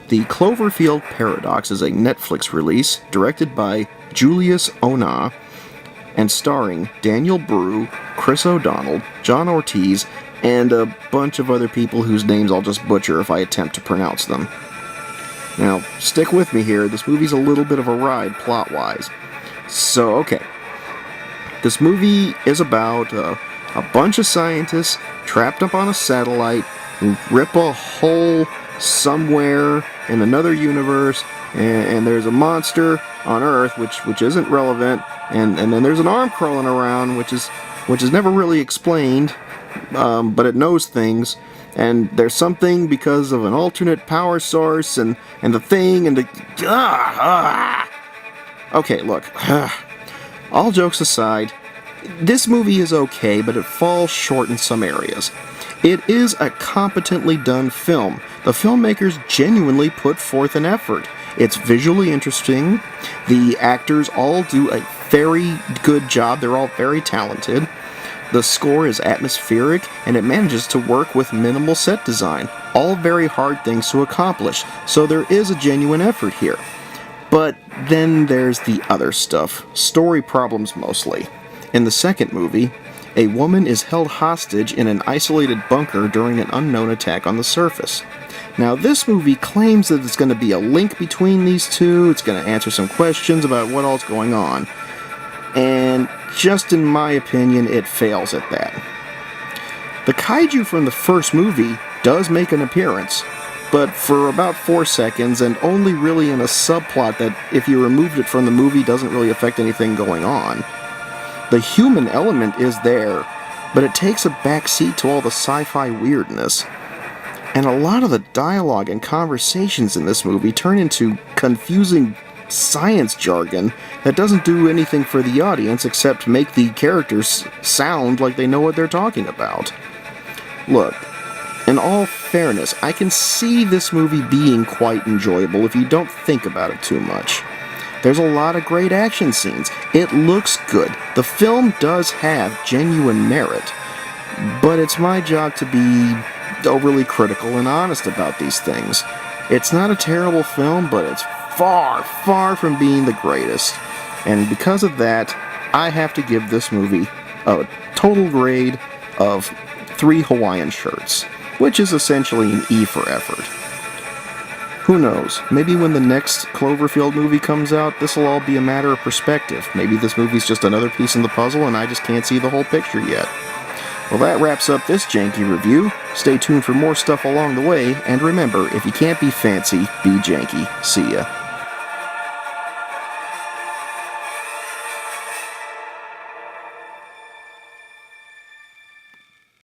The Cloverfield Paradox is a Netflix release directed by Julius Onah and starring Daniel Brew, Chris O'Donnell, John Ortiz, and a bunch of other people whose names I'll just butcher if I attempt to pronounce them. Now, stick with me here, this movie's a little bit of a ride plot-wise. So, okay. This movie is about a bunch of scientists trapped up on a satellite who rip a hole somewhere in another universe, and there's a monster on Earth which isn't relevant, and then there's an arm crawling around which is never really explained, but it knows things, and there's something because of an alternate power source, and the thing, and the... Okay, look, all jokes aside, this movie is okay, but it falls short in some areas. It is a competently done film. The filmmakers genuinely put forth an effort. It's visually interesting. The actors all do a very good job. They're all very talented. The score is atmospheric, and it manages to work with minimal set design. All very hard things to accomplish, so there is a genuine effort here. But then there's the other stuff. Story problems mostly. In the second movie, a woman is held hostage in an isolated bunker during an unknown attack on the surface. Now, this movie claims that it's going to be a link between these two, it's going to answer some questions about what all's going on. And just in my opinion, it fails at that. The kaiju from the first movie does make an appearance, but for about 4 seconds, and only really in a subplot that, if you removed it from the movie, doesn't really affect anything going on. The human element is there, but it takes a backseat to all the sci-fi weirdness. And a lot of the dialogue and conversations in this movie turn into confusing science jargon that doesn't do anything for the audience except make the characters sound like they know what they're talking about. Look, in all fairness, I can see this movie being quite enjoyable if you don't think about it too much. There's a lot of great action scenes. It looks good. The film does have genuine merit. But it's my job to be overly critical and honest about these things. It's not a terrible film, but it's far, far from being the greatest. And because of that, I have to give this movie a total grade of 3 Hawaiian shirts, which is essentially an E for effort. Who knows? Maybe when the next Cloverfield movie comes out, this will all be a matter of perspective. Maybe this movie's just another piece in the puzzle and I just can't see the whole picture yet. Well, that wraps up this janky review. Stay tuned for more stuff along the way, and remember, if you can't be fancy, be janky. See ya.